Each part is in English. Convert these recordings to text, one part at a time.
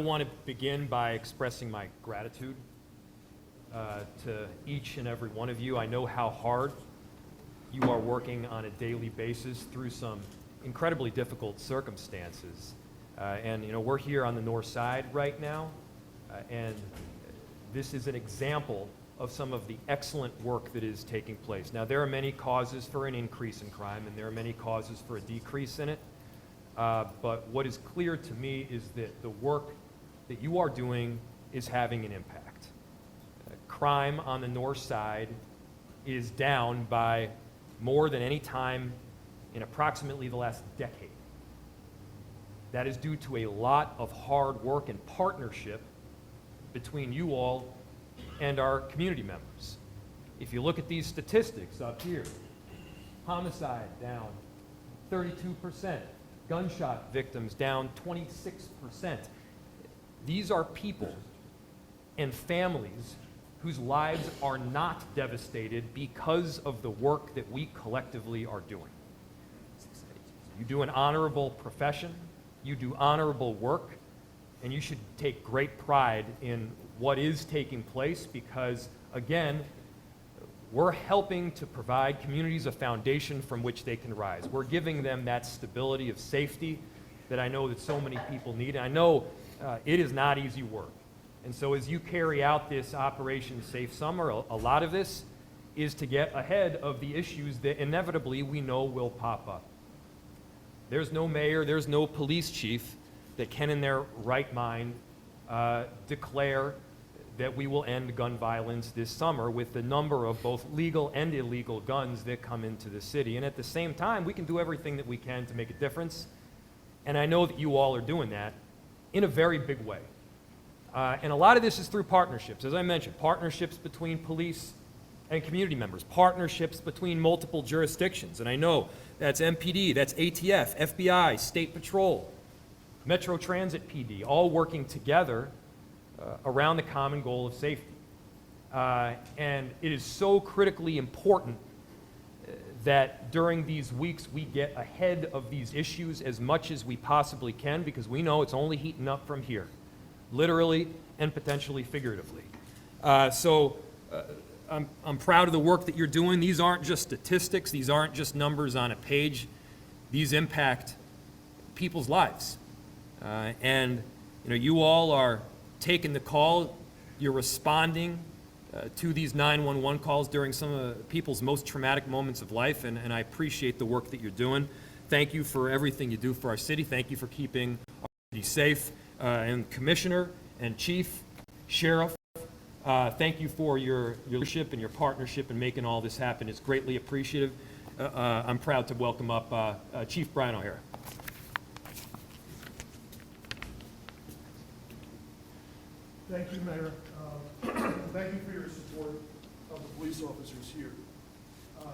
I want to begin by expressing my gratitude to each and every one of you. I know how hard you are working on a daily basis through some incredibly difficult circumstances. We're here on the north side right now, and this is an example of some of the excellent work that is taking place. Now, there are many causes for an increase in crime, and there are many causes for a decrease in it. But what is clear to me is that the work that you are doing is having an impact. Crime on the north side is down by more than any time in approximately the last decade. That is due to a lot of hard work and partnership between you all and our community members. If you look at these statistics up here, homicide down 32%, gunshot victims down 26%. These are people and families whose lives are not devastated because of the work that we collectively are doing. You do an honorable profession, you do honorable work, and you should take great pride in what is taking place because, again, we're helping to provide communities a foundation from which they can rise. We're giving them that stability of safety that I know that so many people need. And I know it is not easy work. And so as you carry out this Operation Safe Summer, a lot of this is to get ahead of the issues that inevitably we know will pop up. There's no mayor, there's no police chief that can in their right mind declare that we will end gun violence this summer with the number of both legal and illegal guns that come into the city. And at the same time, we can do everything that we can to make a difference. And I know that you all are doing that in a very big way. And a lot of this is through partnerships. As I mentioned, partnerships between police and community members, partnerships between multiple jurisdictions. And I know that's MPD, that's ATF, FBI, State Patrol, Metro Transit PD, all working together around the common goal of safety. And it is so critically important that during these weeks we get ahead of these issues as much as we possibly can because we know it's only heating up from here, literally and potentially figuratively. I'm proud of the work that you're doing. These aren't just statistics. These aren't just numbers on a page. These impact people's lives. You all are taking the call. You're responding to these 911 calls during some of people's most traumatic moments of life, and I appreciate the work that you're doing. Thank you for everything you do for our city. Thank you for keeping our city safe. And Commissioner and Chief, Sheriff, thank you for your leadership and your partnership in making all this happen. It's greatly appreciative. I'm proud to welcome up Chief Brian O'Hara. Thank you, Mayor. Thank you for your support of the police officers here. I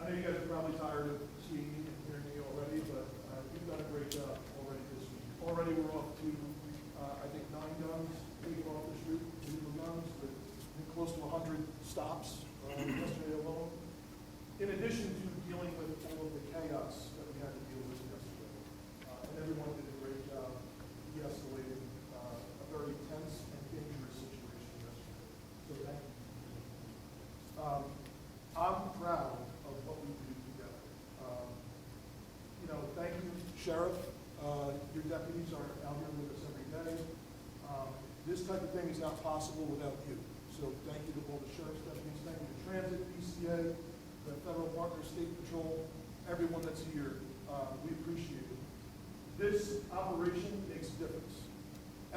know you guys are probably tired of seeing me and hearing me already, but you've done a great job already this week. Already we're off to, I think, 9 guns taken off the street, illegal guns, with close to 100 stops yesterday alone. In addition to dealing with all of the chaos that we had to deal with yesterday. And everyone did a great job de-escalating a very tense and dangerous situation yesterday. So thank you. I'm proud of what we do together. Thank you, Sheriff. Your deputies are out here with us every day. This type of thing is not possible without you. So thank you to all the sheriff's deputies. Thank you to Transit, PCA, the federal partner, State Patrol, everyone that's here. We appreciate it. This operation makes a difference.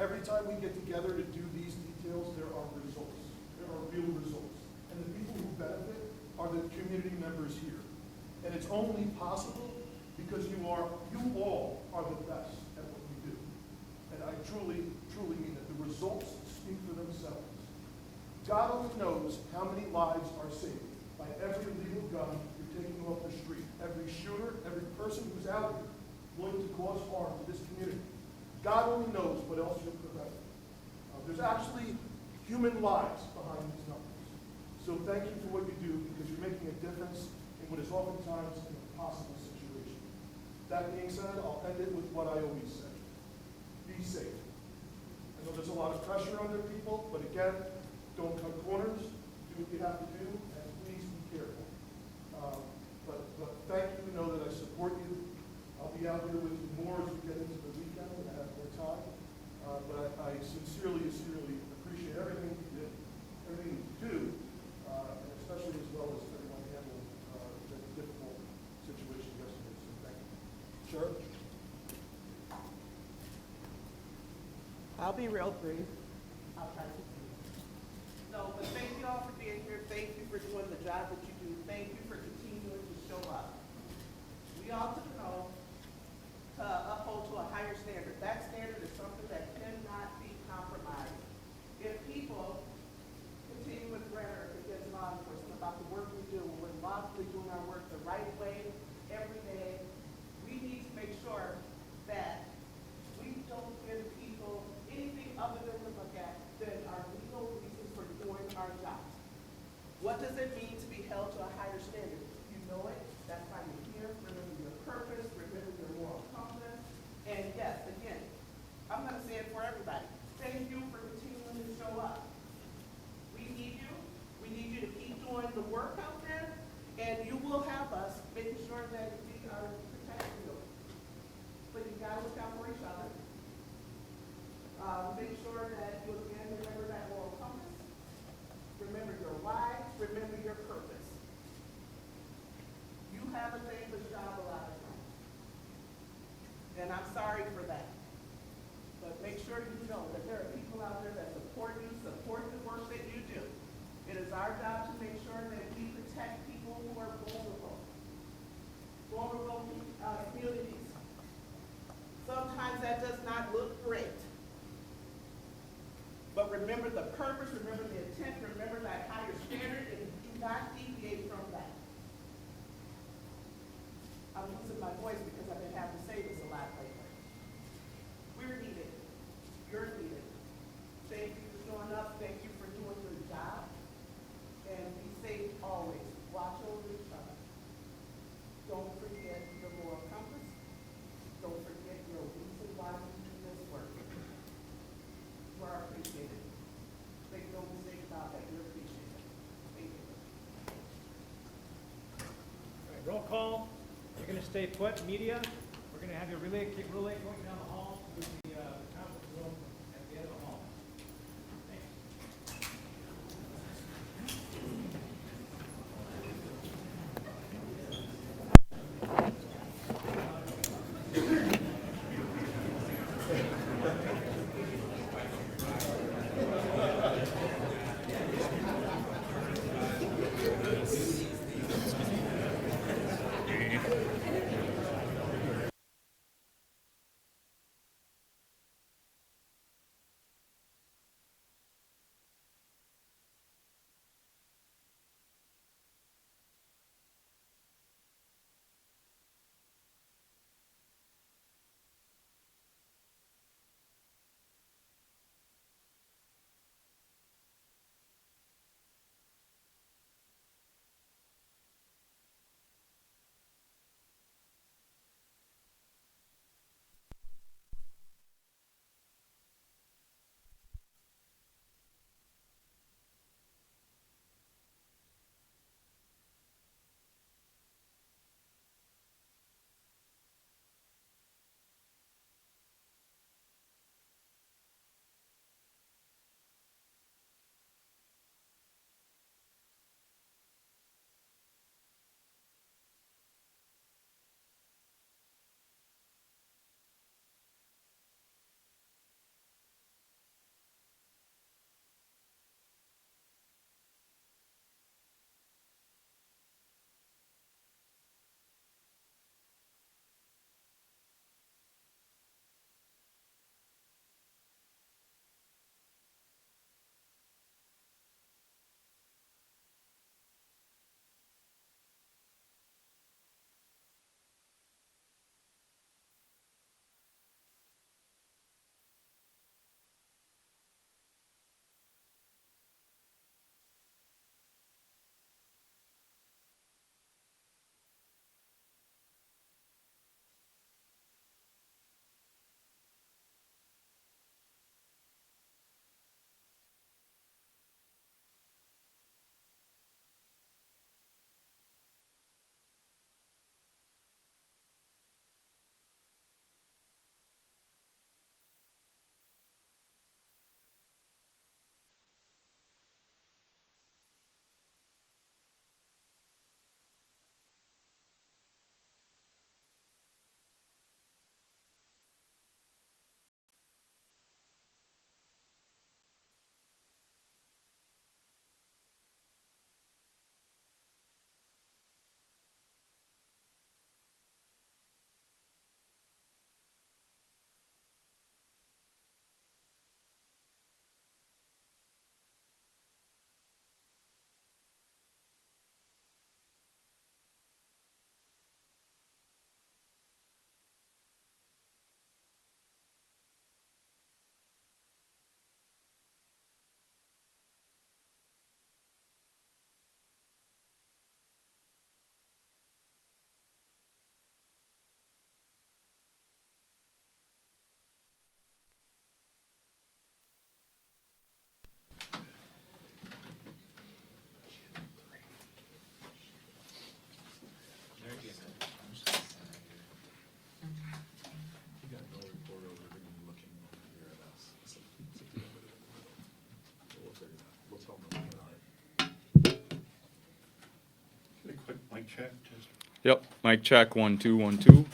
Every time we get together to do these details, there are results. There are real results. And the people who benefit are the community members here. And it's only possible because you all are the best at what you do. And I truly, truly mean that. The results speak for themselves. God only knows how many lives are saved by every illegal gun you're taking off the street. Every shooter, every person who's out here willing to cause harm to this community. God only knows what else you're preventing. There's actually human lives behind these numbers. So thank you for what you do because you're making a difference in what is oftentimes an impossible situation. That being said, I'll end it with what I always say. Be safe. know there's a lot of pressure on their people, but again, don't cut corners, do what you have to do, and please be careful. But thank you, know that I support you. I'll be out here with you more as we get into the weekend and I have more time. But I sincerely appreciate everything you did, everything you do, and especially as well as everyone handled the difficult situation yesterday. So thank you. Sure. I'll be real brief. I'll try to be brief. No, but thank you all for being here. Thank you for doing the job that you do. Thank you for continuing to show up. We all took an oath to uphold to a higher standard. That standard is something that cannot be compromised. If people continue with rhetoric against law enforcement about the work we do, we're lawfully doing our work the right way every day, we need to make sure that we don't give people anything other than to look at than our legal reasons for doing our jobs. What does it mean to be held to a higher standard? You know it, that's why you're here. Remember your purpose, remember your moral compass. And yes, again, I'm gonna say it for everybody. Thank you for continuing to show up. We need you. We need you to keep doing the work out there, and you will have us making sure that we are protecting you. But you gotta look out for each other. Make sure that you again remember that moral compass. Remember your why. Remember your purpose. You have a thankless job a lot of times. And I'm sorry for that. But make sure you know that there are people out there that support you, support the work that you do. It is our job to make sure that we protect people who are vulnerable. Vulnerable communities. Sometimes that does not look great. But remember the purpose, remember the intent, remember that higher standard, and do not deviate from that. I'm losing my voice because I've been having to say this a lot lately. We're needed. You're needed. Thank you for showing up. Thank you for doing your job. And be safe always. Watch over each other. Don't forget your moral compass. Don't forget your reason why you do this work. You are appreciated. Make no mistake about that. You're appreciated. Thank you. All right, roll call. You're going to stay put. Media, we're going to have your relay going down the hall to the conference room at the end of the hall. Thanks. check, test. Yep, mic check, 1, 2, 1, 2. You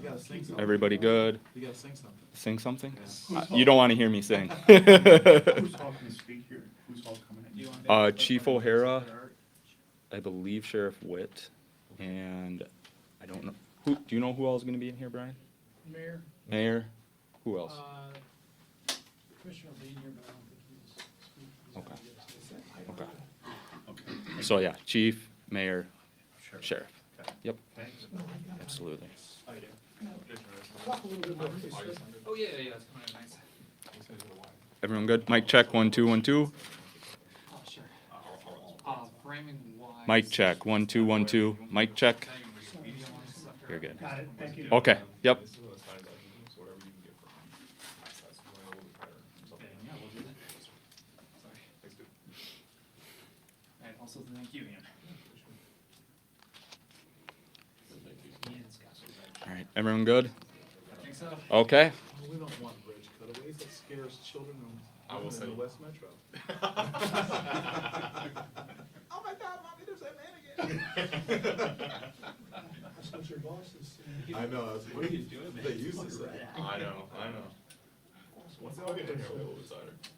gotta sing something. Everybody good? You gotta sing something. Sing something? Yeah. You don't want to hear me sing. Who's all gonna speak here? Who's all coming in? Chief O'Hara, I believe Sheriff Witt, and I don't know, do you know who else is gonna be in here, Brian? Mayor, Mayor? Who else? Commissioner Lee here, but I don't think he's Okay. okay. Okay. So yeah, chief, mayor, sheriff. Okay. Yep, Thanks. absolutely. Talk a little bit more, please, sir. Oh, yeah, that's kind of nice. Everyone good? Mic check, 1, 2, 1, 2. Oh, sure. Framing wise. Mic check, 1, 2, 1, 2. Mic check. You're good. Got it, thank you. Okay, yep. Yeah, we'll do that. Sorry. And also thank you, Ian. Ian's got it. All right, everyone good? I think so. Okay. We don't want bridge cutaways, that scares children I will in say. the West Metro. Oh my God, mommy, there's that man again. That's what your boss is saying. I know, that's What are you doing, man? They used to say. I know. What's up with that?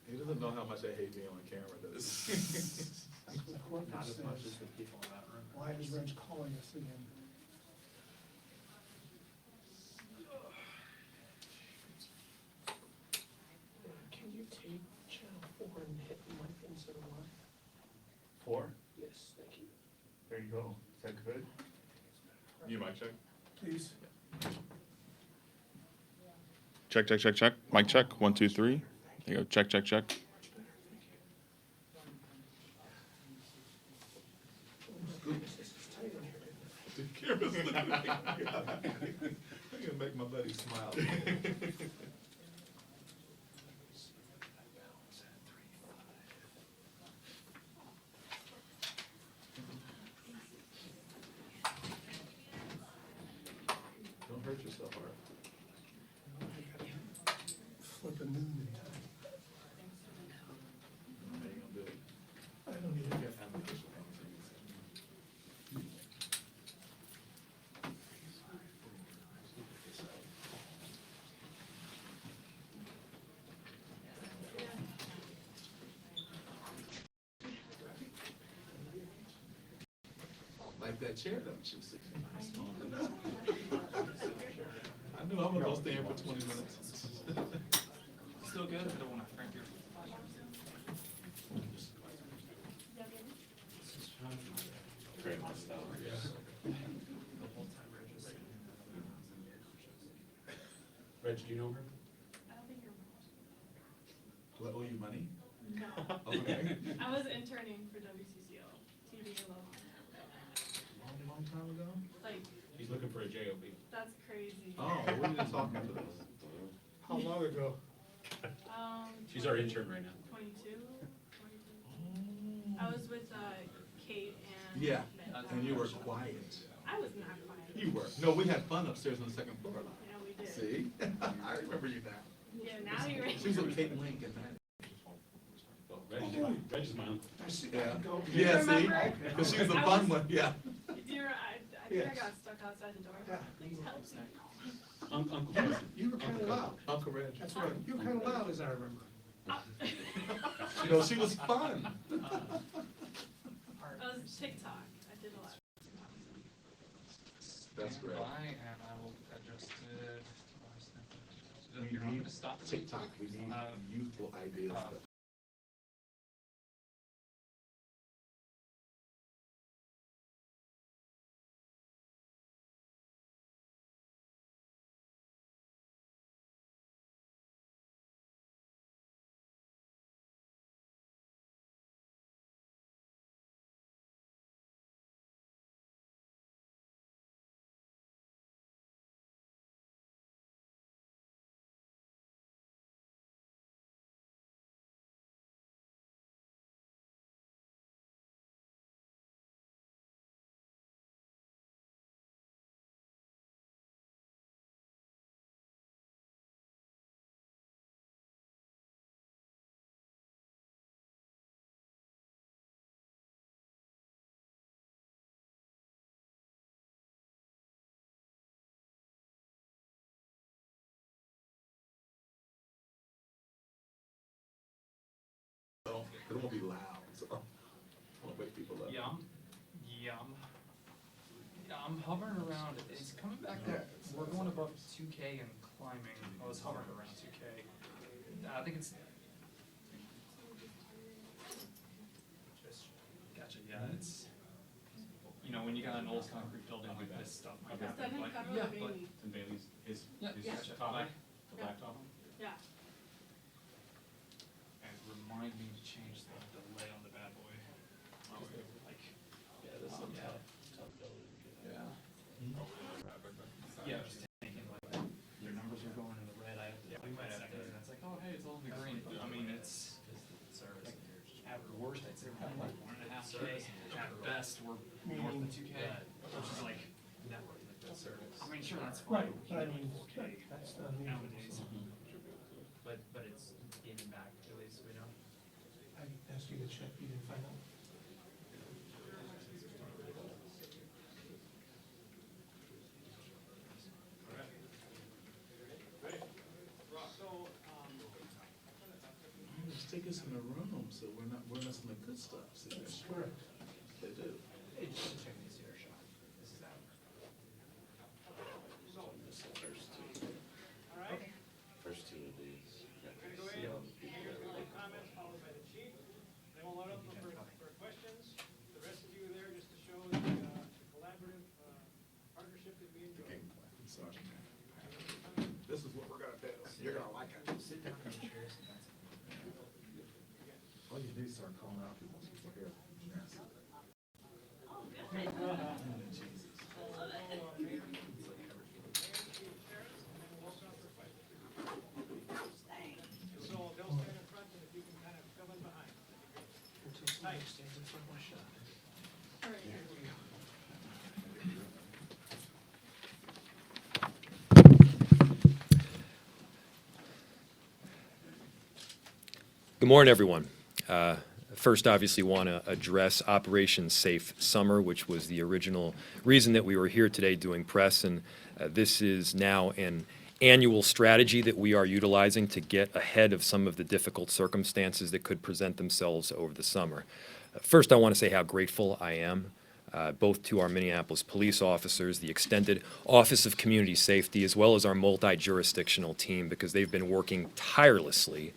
He doesn't know how much I hate being on camera, does he? That's what corporate Not as much as says. the people in that room. Why is Reg calling us again? Can you take channel 4 and hit the mic instead of one? 4? Yes, thank you. There you go. Is that good? You mic check? Please. Check, check, check, check. Mic check, 1, 2, 3. There you go. Check, check, check. This is tight in here, isn't it? The camera's looking at me. I'm gonna make my buddy smile. Don't hurt yourself, Art. Flip a noon. How you gonna do it? I don't need it. Like that chair, don't you see? I knew I'm gonna go stand for 20 minutes. Still good, I don't want to crank your. Great style, yeah. Reg, do you know her? I don't think you're. Do I owe you money? No. Okay. I was interning for WCCO, TV and local. Long time ago? Like, He's looking for a JOB. that's crazy. Oh, when did you talk to this? How long ago? She's our intern right now. 22, 22. I was with Kate and. Yeah, Matt. and you were quiet. I was not quiet. You were. No, we had fun upstairs on the second floor. Yeah, we did. See? I remember you now. Yeah, now you're. She was with Kate Link and that. Reg is mine. Yeah, Go. yeah, see? Remember? Because she was the I fun was- one, yeah. I think I Yes. got stuck outside the door. Yeah. Please help me. Uncle. You were kind of loud. Uncle Reg. That's right. You were kind of loud, as I remember. You know, she was fun. That was TikTok. I did a lot. That's great. And I will adjust it. We You're not need gonna stop this? TikTok, we need youthful ideas. gonna be loud, so I won't wake people up. Yeah, I'm hovering around, it's coming back up, we're going above 2K and climbing, I was hovering around 2K. I think it's. Gotcha, yeah, it's, you know, when you got an old concrete building like this stuff might happen, but. Yeah, but- And Bailey's, his Yeah, top, gotcha. the blacktop. Yeah. And remind me to change the delay on the bad boy. Like, Yeah, this is a yeah. tough building to get out. Yeah, just thinking like, your numbers are going in the red, we might have to, and it's like, oh, hey, it's all in the green, I mean, it's, like, at worst, I'd say we're kind of like 1.5K, at best, we're north of 2K, which is like, I mean, sure, that's fine. Right, but I mean, that's the. Nowadays. But it's getting back, at least we know. I asked you to check, you didn't find out? Just take us in the room, so we're not some of the good stuff, see? That's correct. They do. Hey, just check this here shot. This is out. Just the first two. All right, First two of these. we're gonna go ahead and hear the comments followed by the chief. Then we'll load up for questions. The rest of you are there just to show the collaborative partnership that we enjoy. Game plan, Sergeant. This is what we're gonna do. You're gonna like it. Sit down in chairs and that's. All you do is start calling out people since we're here. So they'll stand in front and if you can kind of fill in behind. Until somebody stands in front of my shot. Good morning, everyone. First, obviously, want to address Operation Safe Summer, which was the original reason that we were here today doing press, and this is now an annual strategy that we are utilizing to get ahead of some of the difficult circumstances that could present themselves over the summer. First, I want to say how grateful I am both to our Minneapolis police officers, the extended Office of Community Safety, as well as our multi-jurisdictional team, because they've been working tirelessly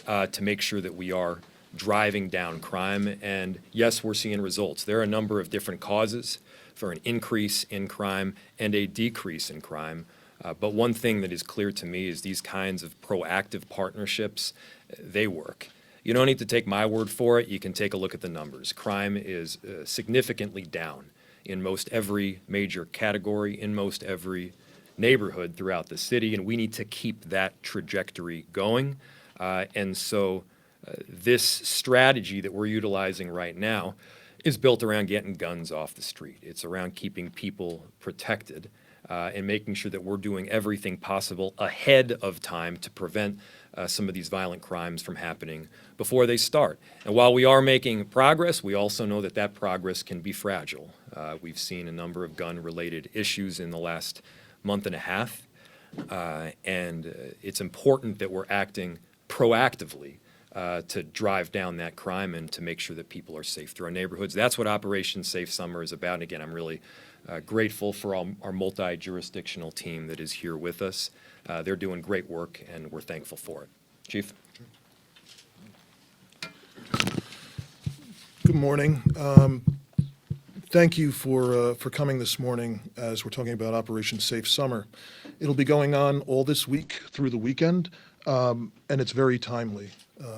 to make sure that we are driving down crime. And yes, we're seeing results. There are a number of different causes for an increase in crime and a decrease in crime. But one thing that is clear to me is these kinds of proactive partnerships, they work. You don't need to take my word for it. You can take a look at the numbers. Crime is significantly down in most every major category, in most every neighborhood throughout the city, and we need to keep that trajectory going. And so this strategy that we're utilizing right now is built around getting guns off the street. It's around keeping people protected and making sure that we're doing everything possible ahead of time to prevent some of these violent crimes from happening before they start. And while we are making progress, we also know that that progress can be fragile. We've seen a number of gun-related issues in the last month and a half, and it's important that we're acting proactively to drive down that crime and to make sure that people are safe through our neighborhoods. That's what Operation Safe Summer is about. And again, I'm really grateful for our multi-jurisdictional team that is here with us. They're doing great work, and we're thankful for it. Chief? Good morning. Thank you for coming this morning as we're talking about Operation Safe Summer. It'll be going on all this week through the weekend, and it's very timely.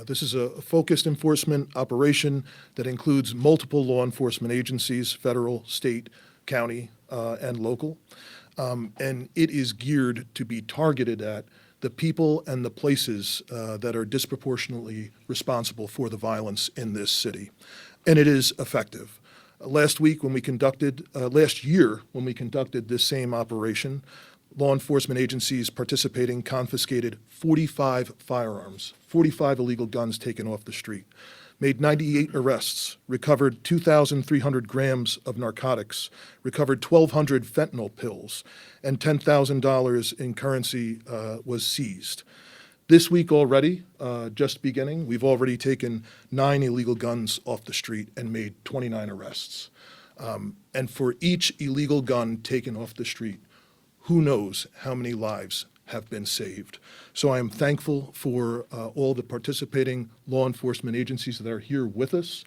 This is a focused enforcement operation that includes multiple law enforcement agencies, federal, state, county, and local. And it is geared to be targeted at the people and the places that are disproportionately responsible for the violence in this city. And it is effective. Last year, when we conducted this same operation, law enforcement agencies participating confiscated 45 firearms, 45 illegal guns taken off the street, made 98 arrests, recovered 2,300 grams of narcotics, recovered 1,200 fentanyl pills, and $10,000 in currency was seized. This week already, just beginning, we've already taken 9 illegal guns off the street and made 29 arrests. And for each illegal gun taken off the street, who knows how many lives have been saved. So I am thankful for all the participating law enforcement agencies that are here with us.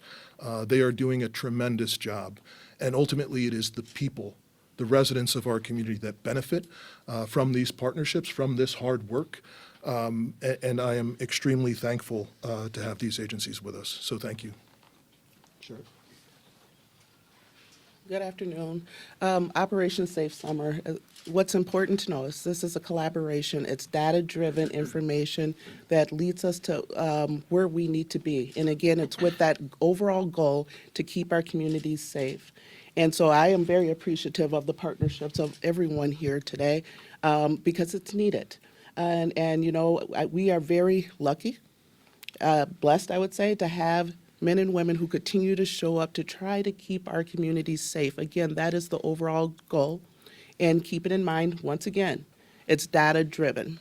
They are doing a tremendous job. And ultimately, it is the people, the residents of our community that benefit from these partnerships, from this hard work. And I am extremely thankful to have these agencies with us. So thank you. Sure. Good afternoon. Operation Safe Summer. What's important to know is this is a collaboration. It's data-driven information that leads us to where we need to be. And again, it's with that overall goal to keep our communities safe. And so I am very appreciative of the partnerships of everyone here today because it's needed. And you know, we are very lucky, blessed, I would say, to have men and women who continue to show up to try to keep our communities safe. Again, that is the overall goal. And keep it in mind, once again, it's data-driven.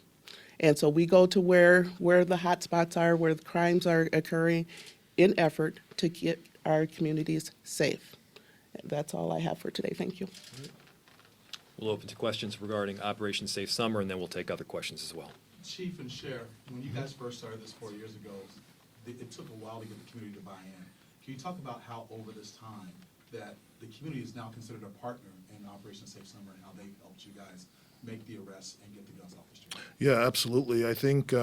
And so we go to where the hot spots are, where the crimes are occurring, in effort to keep our communities safe. That's all I have for today. Thank you. We'll open to questions regarding Operation Safe Summer, and then we'll take other questions as well. Chief and Sheriff, when you guys first started this 4 years ago, it took a while to get the community to buy in. Can you talk about how over this time that the community is now considered a partner in Operation Safe Summer and how they helped you guys make the arrests and get the guns off the street? Yeah, absolutely. I think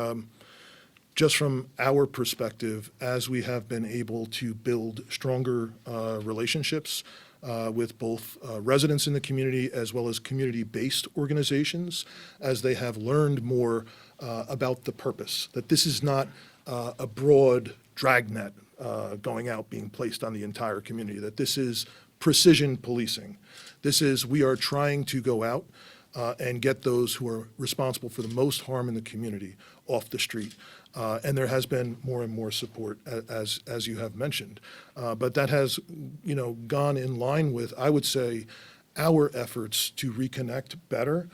just from our perspective, as we have been able to build stronger relationships with both residents in the community as well as community-based organizations, as they have learned more about the purpose, that this is not a broad dragnet going out being placed on the entire community, that this is precision policing. This is, we are trying to go out and get those who are responsible for the most harm in the community off the street. And there has been more and more support, as you have mentioned. But that has, you know, gone in line with, I would say, our efforts to reconnect better,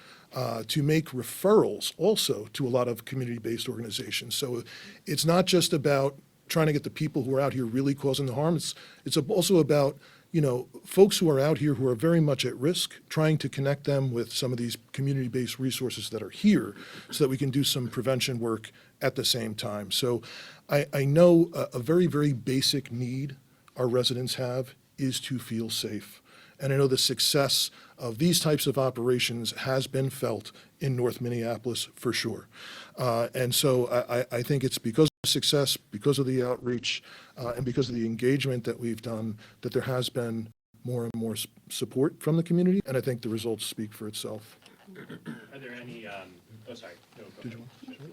to make referrals also to a lot of community-based organizations. So it's not just about trying to get the people who are out here really causing the harm. It's also about, you know, folks who are out here who are very much at risk, trying to connect them with some of these community-based resources that are here so that we can do some prevention work at the same time. So I know a very, very basic need our residents have is to feel safe. And I know the success of these types of operations has been felt in North Minneapolis for sure. And so I think it's because of the success, because of the outreach, and because of the engagement that we've done, that there has been more and more support from the community. And I think the results speak for itself. Are there any, oh, sorry. No, go Did ahead.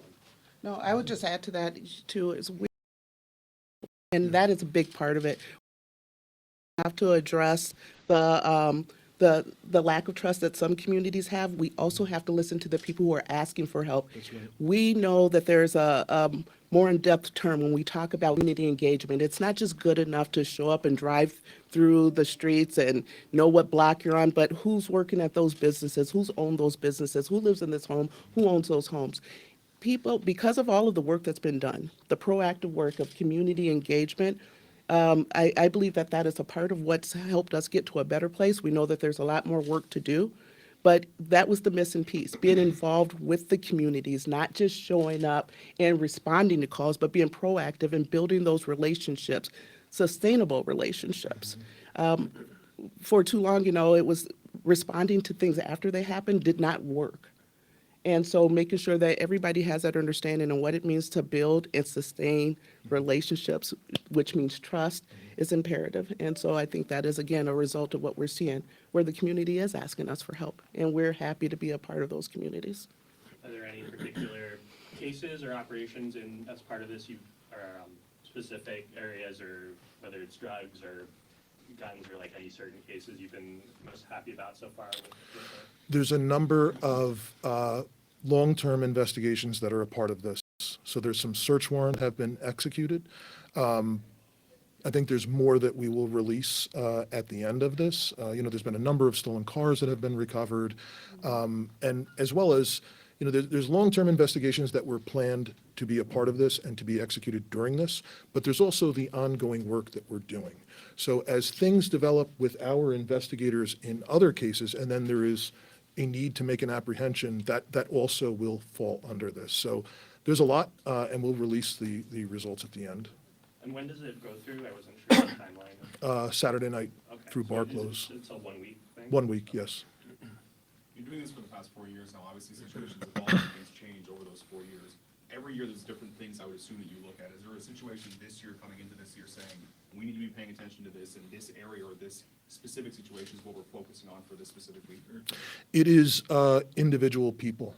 No, I would just add to that too, and that is a big part of it. We have to address the lack of trust that some communities have. We also have to listen to the people who are asking for help. That's right. We know that there's a more in-depth term when we talk about community engagement. It's not just good enough to show up and drive through the streets and know what block you're on, but who's working at those businesses, who's owned those businesses, who lives in this home, who owns those homes. People, because of all of the work that's been done, the proactive work of community engagement, I believe that that is a part of what's helped us get to a better place. We know that there's a lot more work to do, but that was the missing piece, being involved with the communities, not just showing up and responding to calls, but being proactive and building those relationships, sustainable relationships. For too long, you know, it was responding to things after they happened did not work. And so making sure that everybody has that understanding of what it means to build and sustain relationships, which means trust, is imperative. And so I think that is, again, a result of what we're seeing, where the community is asking us for help. And we're happy to be a part of those communities. Are there any particular cases or operations in, as part of this, or specific areas, or whether it's drugs or guns, or like any certain cases you've been most happy about so far with it? There's a number of long-term investigations that are a part of this. So there's some search warrants have been executed. I think there's more that we will release at the end of this. You know, there's been a number of stolen cars that have been recovered, and as well as, you know, there's long-term investigations that were planned to be a part of this and to be executed during this, but there's also the ongoing work that we're doing. So as things develop with our investigators in other cases, and then there is a need to make an apprehension, that also will fall under this. So there's a lot, and we'll release the results at the end. And when does it go through? I wasn't sure the timeline. Saturday night Okay, through so bar is it- close. It's a 1 week thing? 1 week, yes. You're doing this for the past 4 years now. Obviously, situations evolve and things change over those 4 years. Every year, there's different things I would assume that you look at. Is there a situation this year, coming into this year, saying, we need to be paying attention to this in this area or this specific situation is what we're focusing on for this specific week? It is individual people.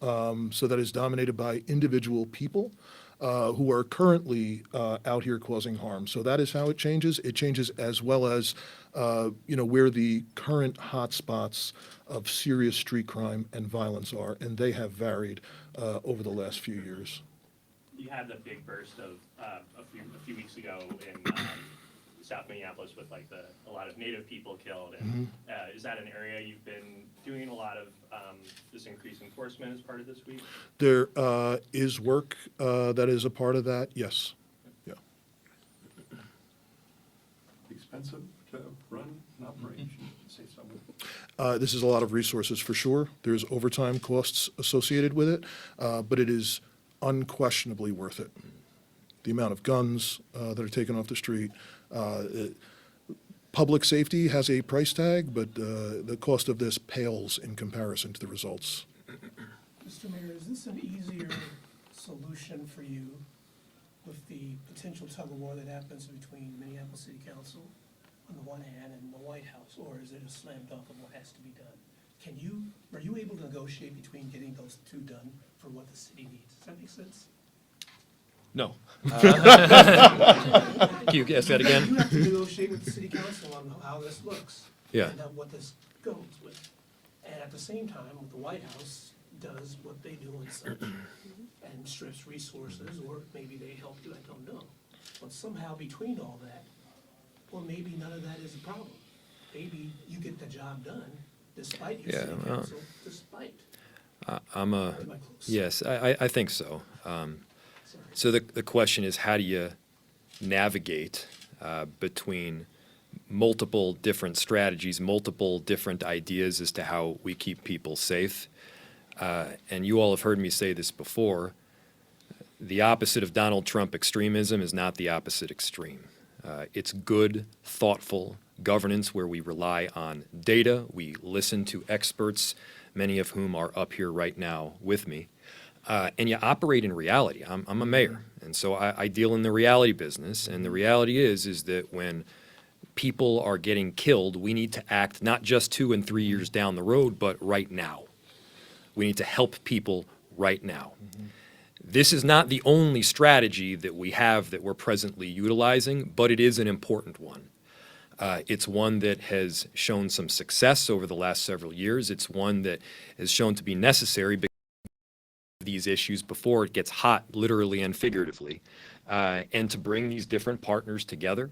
So that is dominated by individual people who are currently out here causing harm. So that is how it changes. It changes as well as, where the current hotspots of serious street crime and violence are, and they have varied over the last few years. You had the big burst of a few weeks ago in South Minneapolis with like a lot of Native people killed. And is that an area you've been doing a lot of this increased enforcement as part of this week? There is work that is a part of that, yes. Yeah. Expensive to run an operation, say something. This is a lot of resources for sure. There's overtime costs associated with it, but it is unquestionably worth it. The amount of guns that are taken off the street. Public safety has a price tag, but the cost of this pales in comparison to the results. Mr. Mayor, is this an easier solution for you with the potential tug of war that happens between Minneapolis City Council on the one hand and the White House, or is it a slam dunk of what has to be done? Are you able to negotiate between getting those two done for what the city needs? Does that make sense? No. Can you ask that You again? have to negotiate with the city council on how this looks. Yeah. And what this goes with. And at the same time, the White House does what they do and such, and strips resources, or maybe they help you, I don't know. But somehow between all that, or maybe none of that is a problem. Maybe you get the job done despite your Yeah, city well, council, despite. I'm a, Am I close? yes, I think so. Sorry. So the question is, how do you navigate between multiple different strategies, multiple different ideas as to how we keep people safe? And you all have heard me say this before. The opposite of Donald Trump extremism is not the opposite extreme. It's good, thoughtful governance where we rely on data, we listen to experts, many of whom are up here right now with me. And you operate in reality. I'm a mayor, and so I deal in the reality business. And the reality is that when people are getting killed, we need to act not just 2 and 3 years down the road, but right now. We need to help people right now. This is not the only strategy that we have that we're presently utilizing, but it is an important one. It's one that has shown some success over the last several years. It's one that has shown to be necessary because of these issues before it gets hot, literally and figuratively. And to bring these different partners together,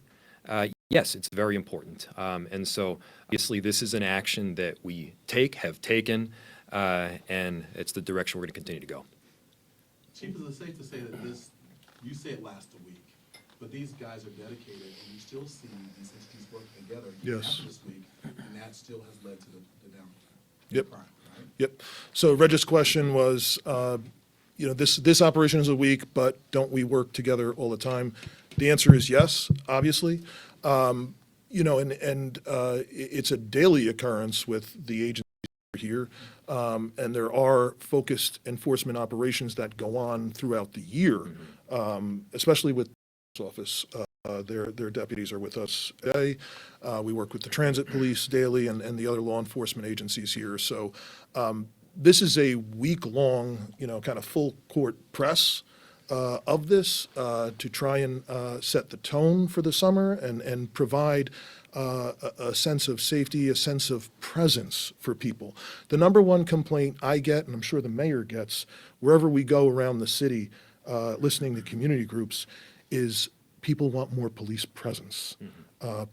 yes, it's very important. And so obviously this is an action that we have taken, and it's the direction we're going to continue to go. Chief, is it safe to say that this, you say it lasts a week, but these guys are dedicated, and you still see these entities working together even Yes. after this week, and that still has led to the down. Yep. crime, right? Yep. So Reg's question was, this operation is a week, but don't we work together all the time? The answer is yes, obviously. It's a daily occurrence with the agencies here. And there are focused enforcement operations that go on throughout the year, especially with the office. Their deputies are with us today. We work with the transit police daily and the other law enforcement agencies here. So this is a week-long, kind of full court press of this to try and set the tone for the summer and provide a sense of safety, a sense of presence for people. The number one complaint I get, and I'm sure the mayor gets, wherever we go around the city, listening to community groups, is people want more police presence.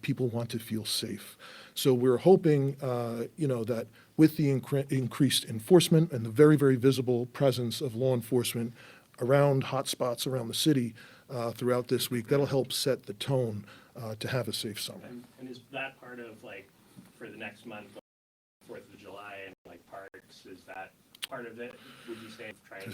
People want to feel safe. So we're hoping, that with the increased enforcement and the very, very visible presence of law enforcement around hotspots around the city throughout this week, that'll help set the tone to have a safe summer. And is that part of, like, for the next month, Fourth of July and like parks, is that part of it, would you say, trying to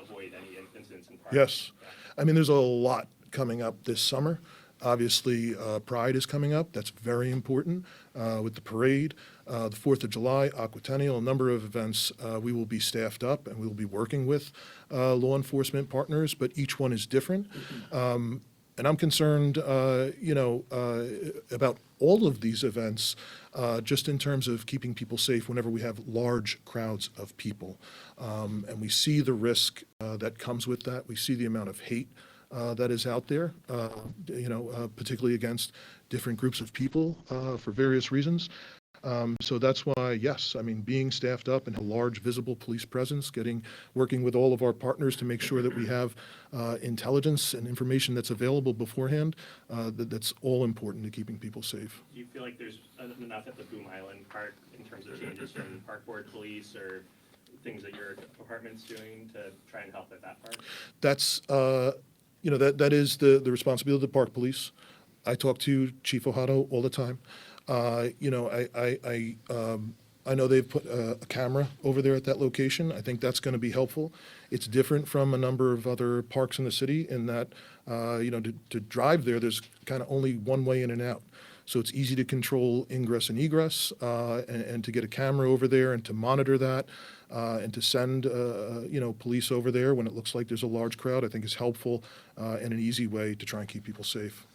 avoid any incidents in parks? Yes. I mean, there's a lot coming up this summer. Obviously, Pride is coming up. That's very important with the parade. The 4th of July, Aquatennial, a number of events. We will be staffed up and we will be working with law enforcement partners, but each one is different. And I'm concerned, about all of these events, just in terms of keeping people safe whenever we have large crowds of people. And we see the risk that comes with that. We see the amount of hate that is out there, particularly against different groups of people for various reasons. So that's why, yes, I mean, being staffed up and a large visible police presence, working with all of our partners to make sure that we have intelligence and information that's available beforehand, that's all important to keeping people safe. Do you feel like there's enough at the Boom Island Park in terms of changes from Park Board Police or things that your department's doing to try and help at that part? That's, that is the responsibility of the Park Police. I talk to Chief Ohado all the time. I know they've put a camera over there at that location. I think that's going to be helpful. It's different from a number of other parks in the city in that, to drive there, there's kind of only one way in and out. So it's easy to control ingress and egress, and to get a camera over there and to monitor that, and to send, police over there when it looks like there's a large crowd, I think is helpful, and an easy way to try and keep people safe.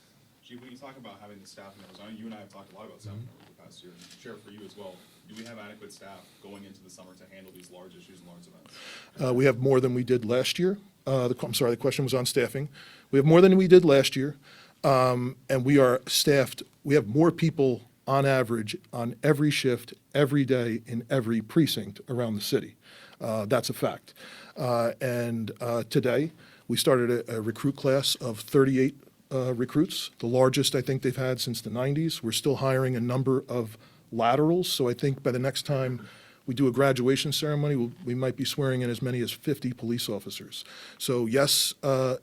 Chief, when you talk about having the staff members, I know you and I have talked a lot about staff members over the past year, and Sheriff, for you as well, do we have adequate staff going into the summer to handle these large issues and large events? We have more than we did last year. I'm sorry, the question was on staffing. We have more than we did last year, and we are staffed. We have more people on average on every shift, every day, in every precinct around the city. That's a fact. And today, we started a recruit class of 38 recruits, the largest I think they've had since the 90s. We're still hiring a number of laterals, so I think by the next time we do a graduation ceremony, we might be swearing in as many as 50 police officers. So yes,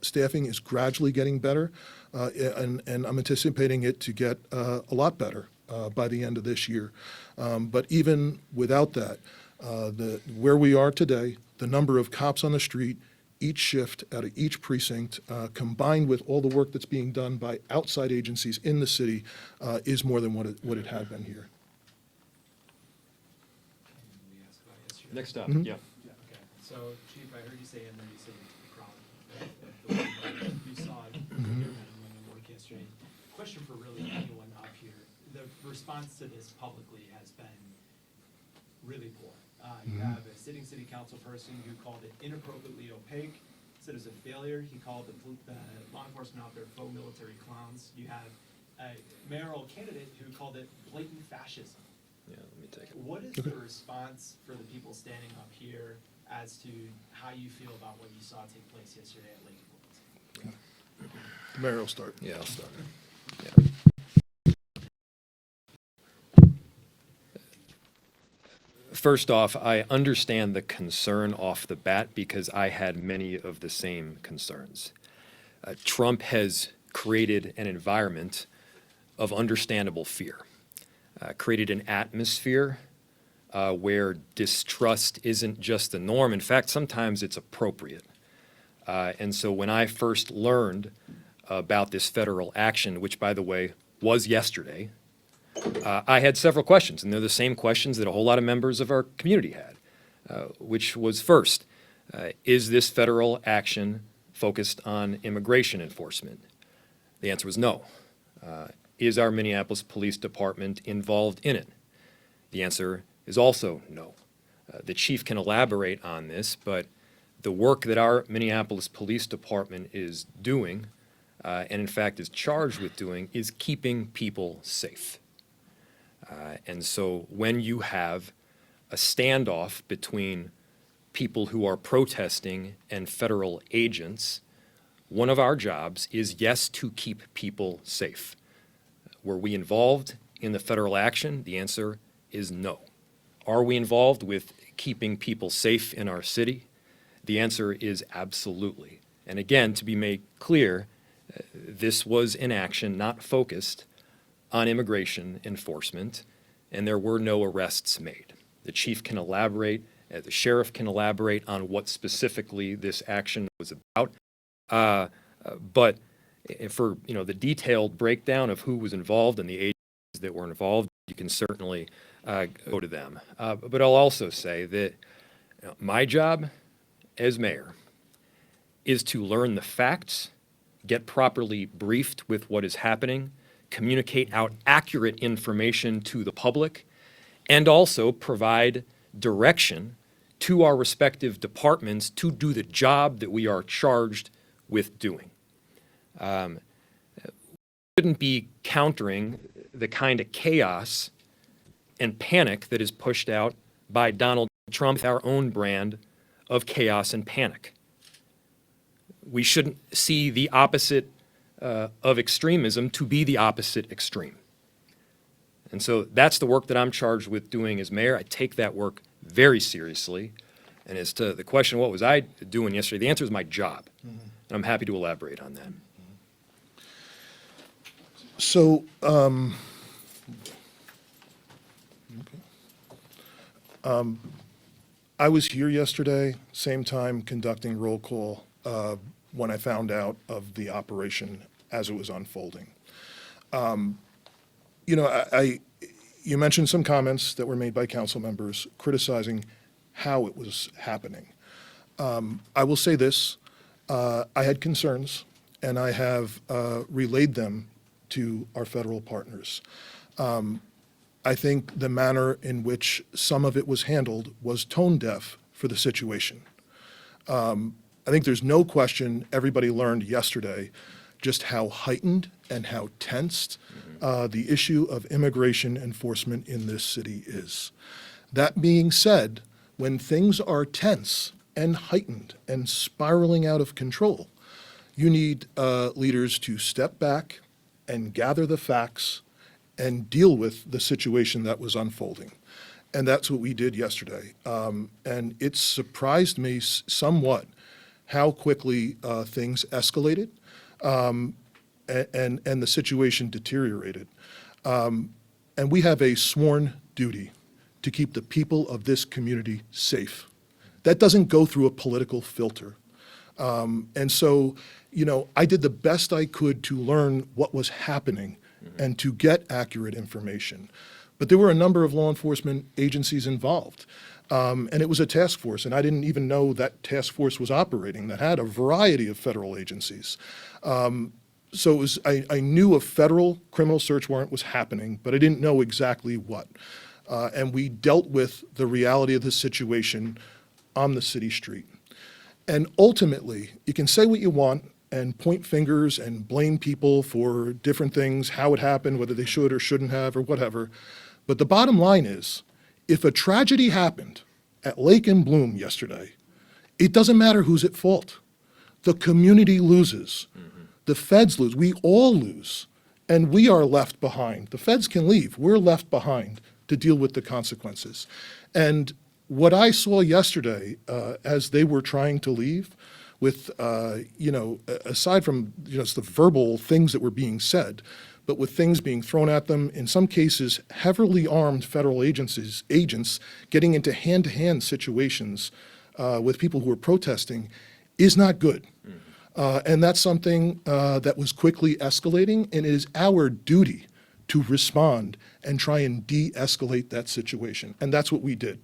staffing is gradually getting better, and I'm anticipating it to get a lot better by the end of this year. But even without that, where we are today, the number of cops on the street, each shift out of each precinct, combined with all the work that's being done by outside agencies in the city, is more than what it had been here. Next up, Mhm. yeah. Okay, so Chief, I heard you say, and then you said you're proud of the work you saw when you work yesterday. Question for really anyone up here. The response to this publicly has been really poor. You have a sitting city council person who called it inappropriately opaque, said it was a failure. He called the law enforcement out there faux military clowns. You have a mayoral candidate who called it blatant fascism. Yeah, let me take it. What is the response for the people standing up here as to how you feel about what you saw take place yesterday at Lake Wood? Mayor will start. Yeah, I'll start. Yeah. First off, I understand the concern off the bat because I had many of the same concerns. Trump has created an environment of understandable fear, created an atmosphere where distrust isn't just the norm. In fact, sometimes it's appropriate. And so when I first learned about this federal action, which, by the way, was yesterday, I had several questions, and they're the same questions that a whole lot of members of our community had, which was first, is this federal action focused on immigration enforcement? The answer was no. Is our Minneapolis Police Department involved in it? The answer is also no. The chief can elaborate on this, but the work that our Minneapolis Police Department is doing, and in fact is charged with doing, is keeping people safe. And so when you have a standoff between people who are protesting and federal agents, one of our jobs is, yes, to keep people safe. Were we involved in the federal action? The answer is no. Are we involved with keeping people safe in our city? The answer is absolutely. And again, to be made clear, this was an action not focused on immigration enforcement, and there were no arrests made. The chief can elaborate, the sheriff can elaborate on what specifically this action was about. But for the detailed breakdown of who was involved and the agencies that were involved, you can certainly go to them. But I'll also say that my job as mayor is to learn the facts, get properly briefed with what is happening, communicate out accurate information to the public, and also provide direction to our respective departments to do the job that we are charged with doing. We shouldn't be countering the kind of chaos and panic that is pushed out by Donald Trump with our own brand of chaos and panic. We shouldn't see the opposite of extremism to be the opposite extreme. And so that's the work that I'm charged with doing as mayor. I take that work very seriously. And as to the question, what was I doing yesterday? The answer is my job. And I'm happy to elaborate on that. So, I was here yesterday, same time conducting roll call when I found out of the operation as it was unfolding. You mentioned some comments that were made by council members criticizing how it was happening. I will say this, I had concerns, and I have relayed them to our federal partners. I think the manner in which some of it was handled was tone deaf for the situation. I think there's no question everybody learned yesterday just how heightened and how tensed the issue of immigration enforcement in this city is. That being said, when things are tense and heightened and spiraling out of control, you need leaders to step back and gather the facts and deal with the situation that was unfolding. And that's what we did yesterday. And it surprised me somewhat how quickly things escalated and the situation deteriorated. And we have a sworn duty to keep the people of this community safe. That doesn't go through a political filter. And so, I did the best I could to learn what was happening and to get accurate information. But there were a number of law enforcement agencies involved. And it was a task force, and I didn't even know that task force was operating, that had a variety of federal agencies. So it was, I knew a federal criminal search warrant was happening, but I didn't know exactly what. And we dealt with the reality of the situation on the city street. And ultimately, you can say what you want and point fingers and blame people for different things, how it happened, whether they should or shouldn't have or whatever. But the bottom line is, if a tragedy happened at Lake and Bloom yesterday, it doesn't matter who's at fault. The community loses. The feds lose. We all lose. And we are left behind. The feds can leave. We're left behind to deal with the consequences. And what I saw yesterday as they were trying to leave with, aside from just the verbal things that were being said, but with things being thrown at them, in some cases, heavily armed federal agents getting into hand-to-hand situations with people who are protesting is not good. And that's something that was quickly escalating, and it is our duty to respond and try and de-escalate that situation. And that's what we did.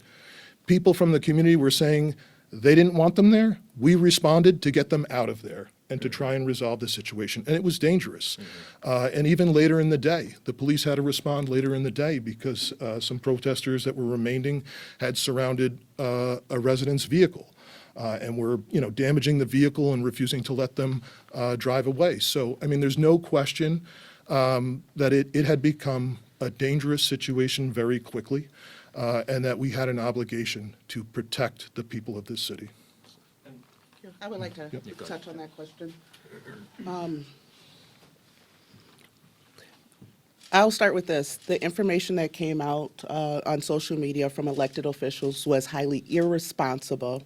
People from the community were saying they didn't want them there. We responded to get them out of there and to try and resolve the situation. And it was dangerous. And even later in the day, the police had to respond later in the day because some protesters that were remaining had surrounded a resident's vehicle and were, damaging the vehicle and refusing to let them drive away. So, there's no question that it had become a dangerous situation very quickly, and that we had an obligation to protect the people of this city. I would like to touch on that question. I'll start with this. The information that came out on social media from elected officials was highly irresponsible.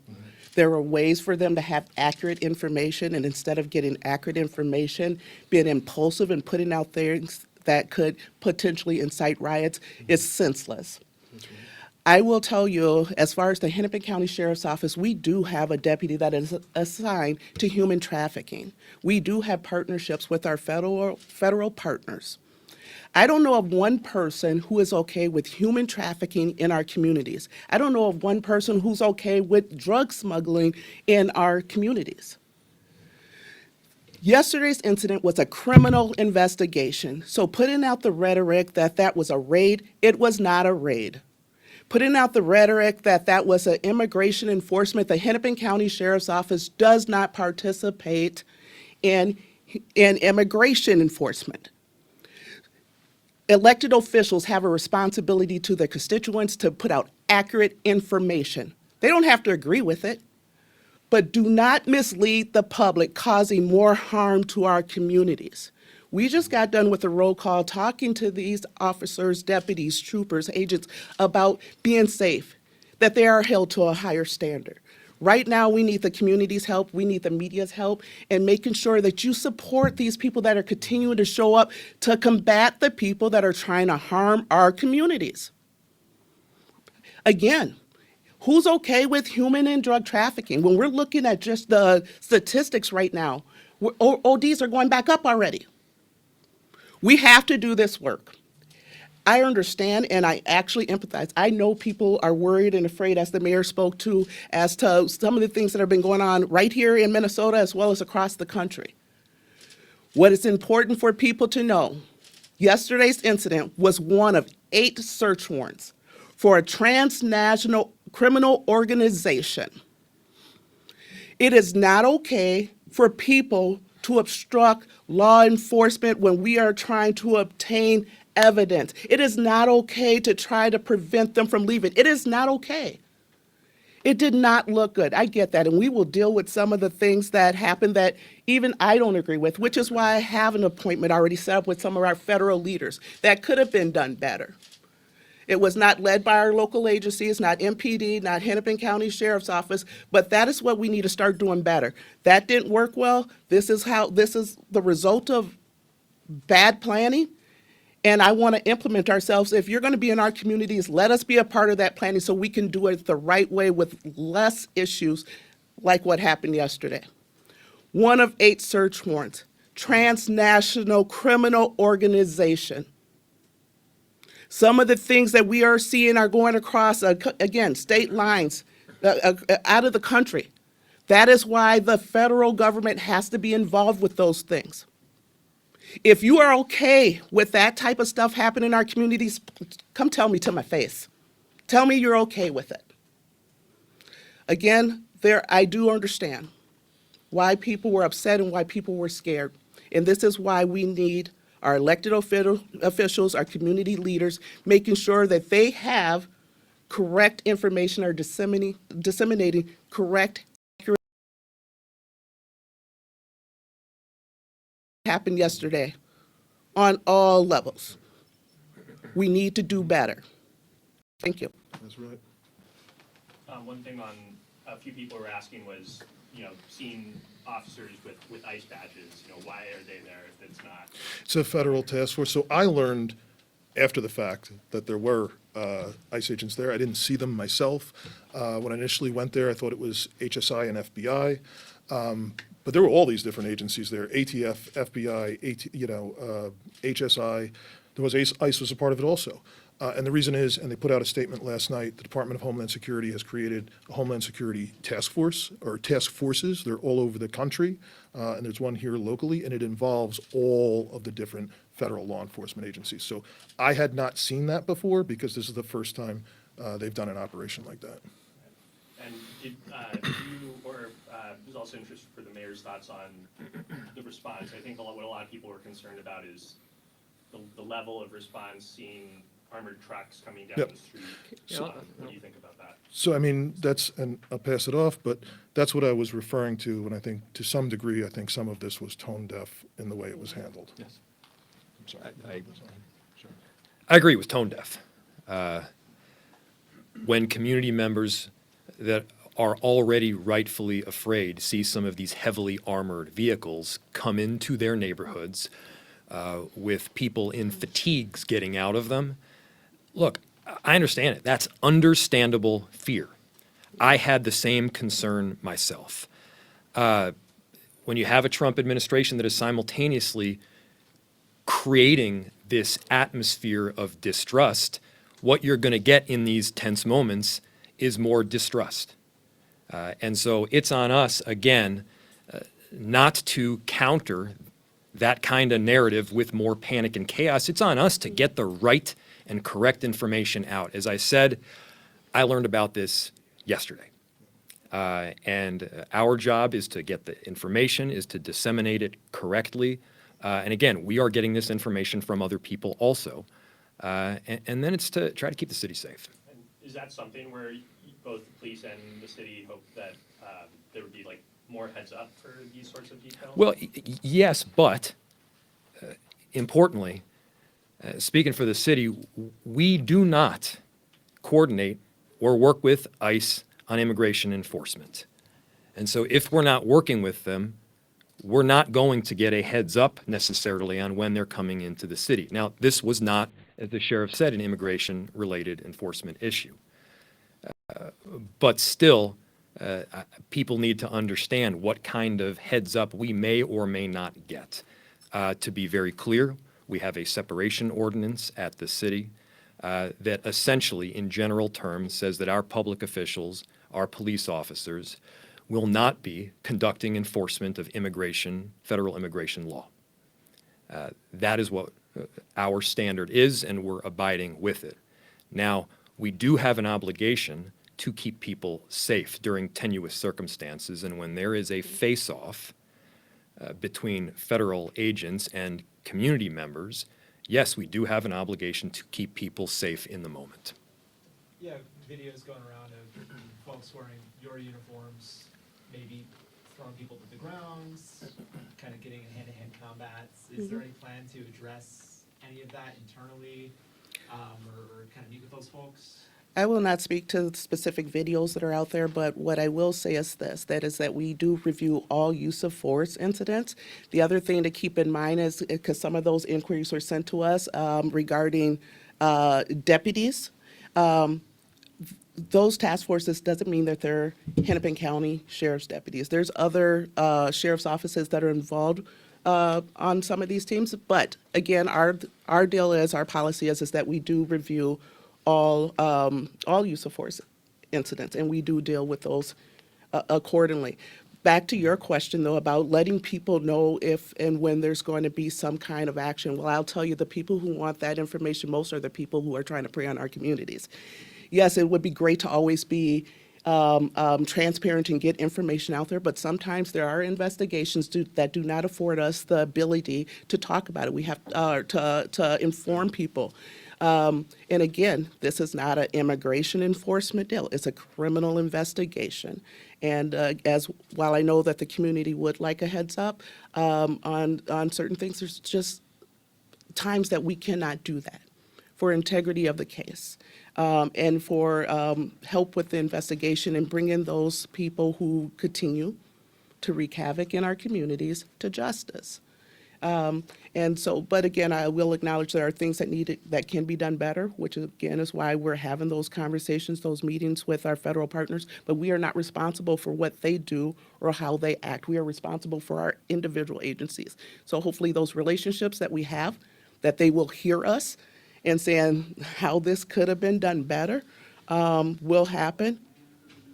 There were ways for them to have accurate information, and instead of getting accurate information, being impulsive and putting out things that could potentially incite riots is senseless. I will tell you, as far as the Hennepin County Sheriff's Office, we do have a deputy that is assigned to human trafficking. We do have partnerships with our federal partners. I don't know of one person who is okay with human trafficking in our communities. I don't know of one person who's okay with drug smuggling in our communities. Yesterday's incident was a criminal investigation. So putting out the rhetoric that that was a raid, it was not a raid. Putting out the rhetoric that that was an immigration enforcement, the Hennepin County Sheriff's Office does not participate in immigration enforcement. Elected officials have a responsibility to their constituents to put out accurate information. They don't have to agree with it, but do not mislead the public, causing more harm to our communities. We just got done with a roll call talking to these officers, deputies, troopers, agents about being safe, that they are held to a higher standard. Right now, we need the community's help, we need the media's help, and making sure that you support these people that are continuing to show up to combat the people that are trying to harm our communities. Again, who's okay with human and drug trafficking? When we're looking at just the statistics right now, ODs are going back up already. We have to do this work. I understand and I actually empathize. I know people are worried and afraid, as the mayor spoke to, as to some of the things that have been going on right here in Minnesota as well as across the country. What is important for people to know, yesterday's incident was one of 8 search warrants for a transnational criminal organization. It is not okay for people to obstruct law enforcement when we are trying to obtain evidence. It is not okay to try to prevent them from leaving. It is not okay. It did not look good. I get that, and we will deal with some of the things that happened that even I don't agree with, which is why I have an appointment already set up with some of our federal leaders. That could have been done better. It was not led by our local agencies, not MPD, not Hennepin County Sheriff's Office, but that is what we need to start doing better. That didn't work well. This is the result of bad planning. And I want to implement ourselves. If you're going to be in our communities, let us be a part of that planning so we can do it the right way with less issues like what happened yesterday. One of 8 search warrants, transnational criminal organization. Some of the things that we are seeing are going across, again, state lines, out of the country. That is why the federal government has to be involved with those things. If you are okay with that type of stuff happening in our communities, come tell me to my face. Tell me you're okay with it. Again, I do understand why people were upset and why people were scared. And this is why we need our elected officials, our community leaders, making sure that they have correct information or disseminating correct, accurate. Happened yesterday on all levels. We need to do better. Thank you. That's right. One thing a few people were asking was, seeing officers with ICE badges, why are they there if it's not? It's a federal task force. So I learned after the fact that there were ICE agents there. I didn't see them myself. When I initially went there, I thought it was HSI and FBI. But there were all these different agencies there, ATF, FBI, HSI. There was ICE was a part of it also. And the reason is, and they put out a statement last night, the Department of Homeland Security has created a Homeland Security task force, or task forces. They're all over the country, and there's one here locally, and it involves all of the different federal law enforcement agencies. So I had not seen that before because this is the first time they've done an operation like that. And did you, or was also interested for the mayor's thoughts on the response? I think what a lot of people were concerned about is the level of response, seeing armored trucks coming down the street. What do you think about that? So, I mean, and I'll pass it off, but that's what I was referring to, and I think to some degree, I think some of this was tone deaf in the way it was handled. Yes. I'm sorry. I agree with tone deaf. When community members that are already rightfully afraid see some of these heavily armored vehicles come into their neighborhoods with people in fatigues getting out of them, look, I understand it. That's understandable fear. I had the same concern myself. When you have a Trump administration that is simultaneously creating this atmosphere of distrust, what you're going to get in these tense moments is more distrust. And so it's on us, again, not to counter that kind of narrative with more panic and chaos. It's on us to get the right and correct information out. As I said, I learned about this yesterday. And our job is to get the information, is to disseminate it correctly. And again, we are getting this information from other people also. And then it's to try to keep the city safe. And is that something where both the police and the city hope that there would be like more heads up for these sorts of details? Well, yes, but importantly, speaking for the city, we do not coordinate or work with ICE on immigration enforcement. And so if we're not working with them, we're not going to get a heads up necessarily on when they're coming into the city. Now, this was not, as the sheriff said, an immigration-related enforcement issue. But still, people need to understand what kind of heads up we may or may not get. To be very clear, we have a separation ordinance at the city that essentially, in general terms, says that our public officials, our police officers, will not be conducting enforcement of federal immigration law. That is what our standard is, and we're abiding with it. Now, we do have an obligation to keep people safe during tenuous circumstances, and when there is a face-off between federal agents and community members, yes, we do have an obligation to keep people safe in the moment. Yeah, videos going around of folks wearing your uniforms, maybe throwing people to the ground, kind of getting in hand-to-hand combats. Is there any plan to address any of that internally, or kind of meet with those folks? I will not speak to specific videos that are out there, but what I will say is this, that is that we do review all use of force incidents. The other thing to keep in mind is, because some of those inquiries were sent to us regarding deputies, those task forces doesn't mean that they're Hennepin County Sheriff's deputies. There's other sheriff's offices that are involved on some of these teams, but again, our deal is, our policy is that we do review all use of force incidents, and we do deal with those accordingly. Back to your question, though, about letting people know if and when there's going to be some kind of action. Well, I'll tell you, the people who want that information most are the people who are trying to prey on our communities. Yes, it would be great to always be transparent and get information out there, but sometimes there are investigations that do not afford us the ability to talk about it. We have to inform people. And again, this is not an immigration enforcement deal. It's a criminal investigation. And while I know that the community would like a heads up on certain things, there's just times that we cannot do that for integrity of the case. And for help with the investigation and bring in those people who continue to wreak havoc in our communities to justice. And so, but again, I will acknowledge there are things that can be done better, which again is why we're having those conversations, those meetings with our federal partners. But we are not responsible for what they do or how they act. We are responsible for our individual agencies. So hopefully those relationships that we have, that they will hear us and saying how this could have been done better, will happen.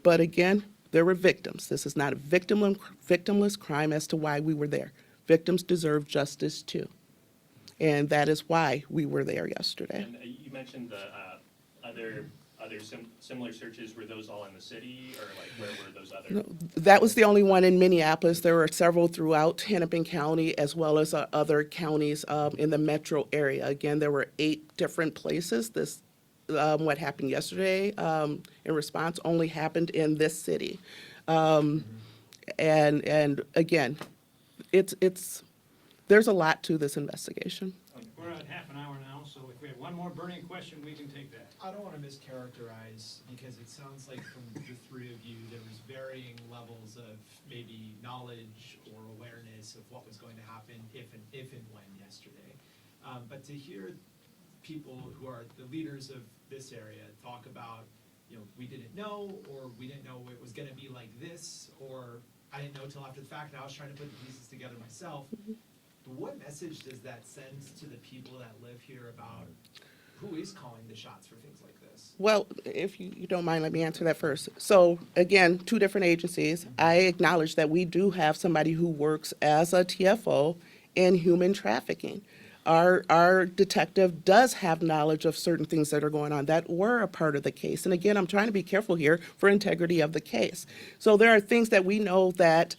But again, there were victims. This is not a victimless crime as to why we were there. Victims deserve justice too. And that is why we were there yesterday. And you mentioned the other similar searches. Were those all in the city, or like where were those other? No, that was the only one in Minneapolis. There were several throughout Hennepin County as well as other counties in the metro area. Again, there were 8 different places. This what happened yesterday in response only happened in this city. And again, it's there's a lot to this investigation. We're at half an hour now, so if we have one one more burning question, we can take that. I don't want to mischaracterize, because it sounds like from the three of you, there was varying levels of maybe knowledge or awareness of what was going to happen if and when yesterday. But to hear people who are the leaders of this area talk about, we didn't know, or we didn't know it was gonna be like this, or I didn't know till after the fact, and I was trying to put the pieces together myself. What message does that send to the people that live here about who is calling the shots for things like this? Well, if you don't mind, let me answer that first. So again, two different agencies. I acknowledge that we do have somebody who works as a TFO in human trafficking. Our detective does have knowledge of certain things that are going on that were a part of the case. And again, I'm trying to be careful here for integrity of the case. So there are things that we know that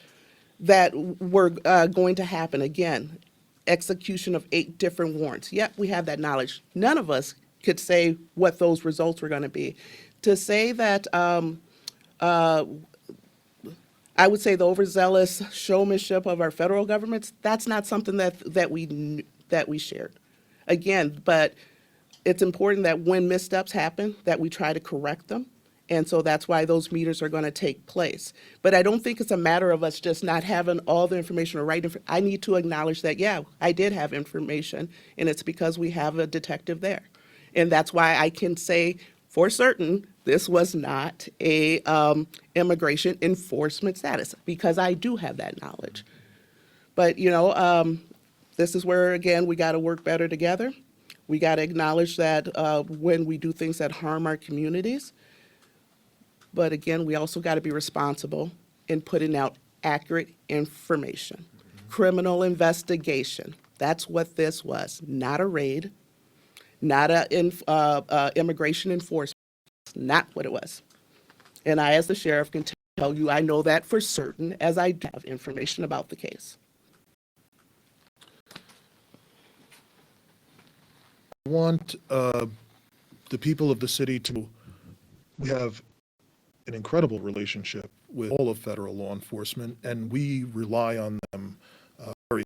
were going to happen. Again, execution of 8 different warrants. Yep, we have that knowledge. None of us could say what those results were going to be. To say that, I would say the overzealous showmanship of our federal governments, that's not something that we shared. Again, but it's important that when missteps happen, that we try to correct them. And so that's why those meters are going to take place. But I don't think it's a matter of us just not having all the information or right information. I need to acknowledge that, yeah, I did have information, and it's because we have a detective there. And that's why I can say for certain this was not a immigration enforcement status, because I do have that knowledge. But, this is where, again, we got to work better together. We got to acknowledge that when we do things that harm our communities. But again, we also got to be responsible in putting out accurate information. Criminal investigation. That's what this was. Not a raid, not a immigration enforcement. Not what it was. And I, as the sheriff, can tell you I know that for certain, as I do have information about the case. I want the people of the city to, we have an incredible relationship with all of federal law enforcement, and we rely on them very.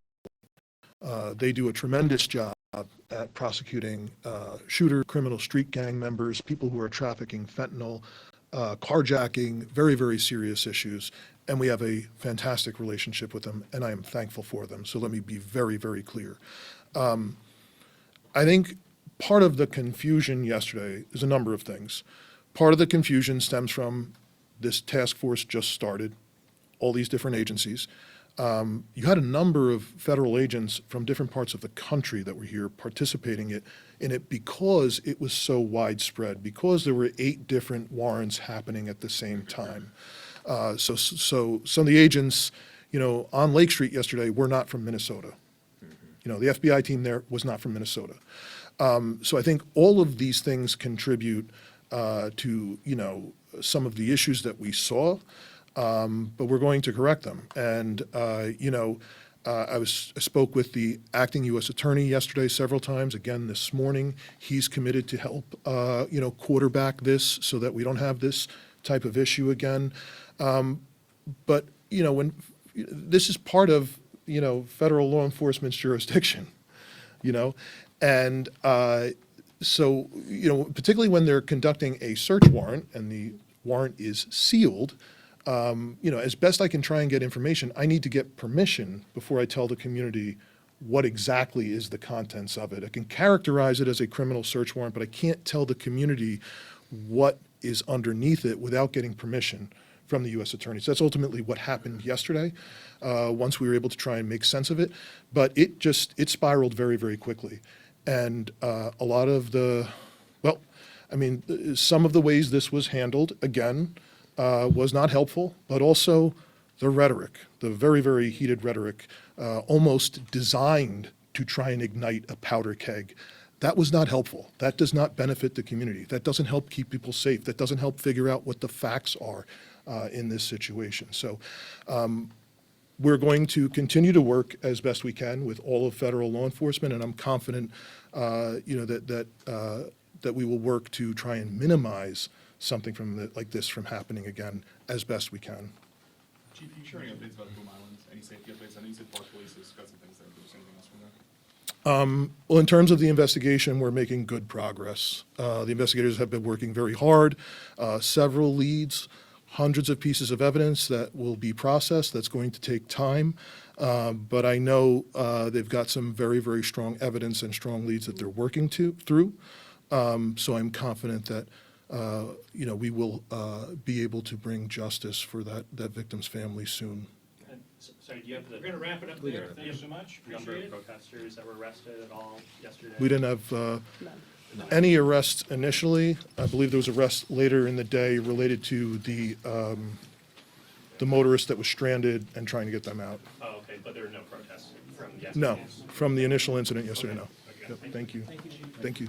They do a tremendous job at prosecuting criminal street gang members, people who are trafficking fentanyl, carjacking, very, very serious issues, and we have a fantastic relationship with them, and I am thankful for them. So let me be very, very clear. I think part of the confusion yesterday is a number of things. Part of the confusion stems from this task force just started, all these different agencies. You had a number of federal agents from different parts of the country that were here participating in it because it was so widespread, because there were 8 different warrants happening at the same time. So some of the agents, on Lake Street yesterday were not from Minnesota. The FBI team there was not from Minnesota. So I think all of these things contribute to, some of the issues that we saw, but we're going to correct them. And, I spoke with the acting U.S. attorney yesterday several times, again this morning. He's committed to help, quarterback this so that we don't have this type of issue again. But, when this is part of, federal law enforcement's jurisdiction, and so, particularly when they're conducting a search warrant and the warrant is sealed, as best I can try and get information, I need to get permission before I tell the community what exactly is the contents of it. I can characterize it as a criminal search warrant, but I can't tell the community what is underneath it without getting permission from the U.S. attorney. So that's ultimately what happened yesterday, once we were able to try and make sense of it. But it spiraled very, very quickly. And a lot of some of the ways this was handled, again, was not helpful, but also the rhetoric, the very, very heated rhetoric, almost designed to try and ignite a powder keg. That was not helpful. That does not benefit the community. That doesn't help keep people safe. That doesn't help figure out what the facts are in this situation. So we're going to continue to work as best we can with all of federal law enforcement, and I'm confident, that we will work to try and minimize something like this from happening again as best we can. Chief, are you sharing updates about Boom Island? Any safety updates? I know you said Park Police has got some things there. Is there anything else from there? Well, in terms of the investigation, we're making good progress. The investigators have been working very hard. Several leads, hundreds of pieces of evidence that will be processed. That's going to take time. But I know they've got some very, very strong evidence and strong leads that they're working through. So I'm confident that, we will be able to bring justice for that victim's family soon. And sorry, do you have We're the gonna wrap it up there. Thank you so much. number Appreciate of it. protesters that were arrested at all yesterday? We didn't have any arrests initially. I believe there was arrest later in the day related to the motorist that was stranded and trying to get them out. Oh, okay, but there were no protests from yesterday? No, from the initial incident yesterday, no. Okay. Yep, thank you. Thank you.